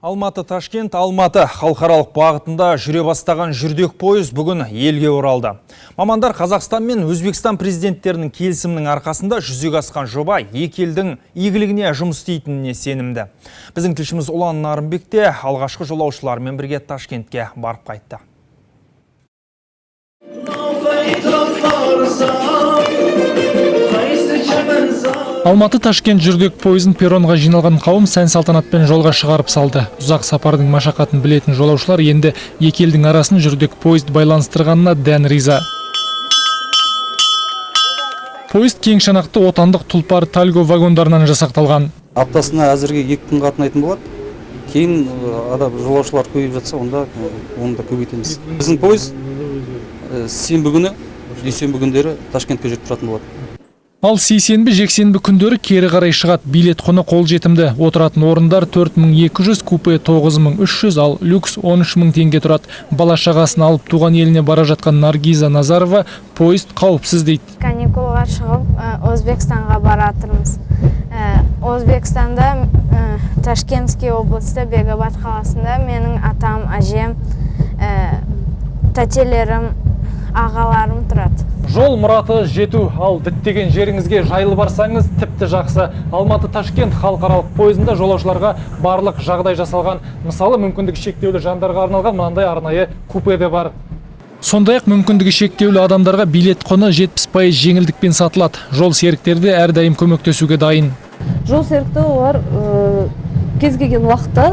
Алматы-Ташкент, Алматы халықаралық бағытында жүре бастаған жүрдек пойыз бүгін елге оралды. Мамандар Қазақстан мен Өзбекстан президенттерінің келісімінің арқасында жүзеге асқан жоба екі елдің игілігіне жұмыс істейтініне сенімді. Біздің тілшіміз Ұлан Нарынбек те алғашқы жолаушылармен бірге Ташкентке барып қайтты. Алматы-Ташкент жүрдек пойызын перронға жиналған қауым сән-салтанатпен жолға шығарып салды. Ұзақ сапардың машақатын білетін жолаушылар енді екі елдің арасын жүрдек пойыз байланыстырғанына дән риза. Пойыз кең шанақты отандық тұлпар тальго вагондарынан жасақталған. Аптасына әзірге 2 күн қатынайтын болады. Кейін жолаушылар көбейіп жатса, оны да көбейтеміз. Біздің пойыз сенбі күні, дүйсенбі күндері Ташкентке жүріп тұратын болады. Ал сейсенбі, жексенбі күндері кері қарай шығады. Билет құны қолжетімді. Отыратын орындар 4200, купе 9300, ал люкс 13000 теңге тұрады. Бала шағасын алып туған еліне бара жатқан Наргиза Назарова поезд қауіпсіз дейді. Каникулға шығып, Өзбекстанға баратырмыз. Өзбекстанда Ташкентский облыста Бегабад қаласында менің атам, әжем, тәтелерім, ағаларым тұрады. Жол мұраты жету, ал діттеген жеріңізге жайлы барсаңыз тіпті жақсы. Алматы-Ташкент халықаралық пойызында жолаушыларға барлық жағдай жасалған. Мысалы, мүмкіндігі шектеулі жандарға арналған мынандай арнайы купе де бар. Сондай-ақ мүмкіндігі шектеулі адамдарға билет құны 70% жеңілдікпен сатылады. Жол серіктері де әрдайым көмектесуге дайын. Жол серікті олар кез келген уақытта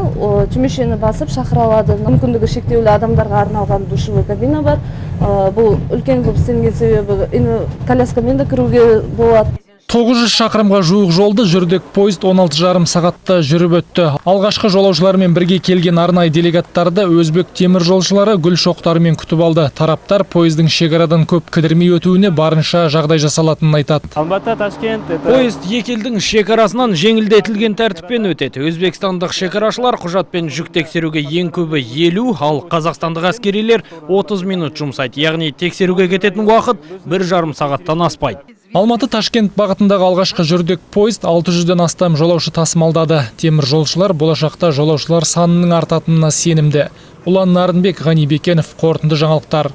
түймешені басып шақыра алады. Мүмкіндігі шектеулі адамдарға арналған душевой кабина бар. Бұл үлкен көп істенген себебі коляскамен де кіруге болады. 900 шақырымға жуық жолды жүрдек поезд 16,5 сағатта жүріп өтті. Алғашқы жолаушылармен бірге келген арнайы делегаттарды өзбек темір жолшылары гүл шоқтарымен күтіп алды. Тараптар поездың шекарадан көп кідірмей өтуіне барынша жағдай жасалатынын айтады. Алматы-Ташкент поезд екі елдің шекарасынан жеңілдетілген тәртіппен өтеді. Өзбекстандық шекарашылар құжатпен жүк тексеруге ең көбі 50, ал қазақстандық әскерилер 30 минут жұмсайды. Яғни тексеруге кететін уақыт 1,5 сағаттан аспайды. Алматы-Ташкент бағытындағы алғашқы жүрдек поезд 600-ден астам жолаушы тасымалдады. Темір жолшылар болашақта жолаушылар санының артатынына сенімді. Ұлан Нарынбек, Ғани Бекенов, қорытынды жаңалықтар.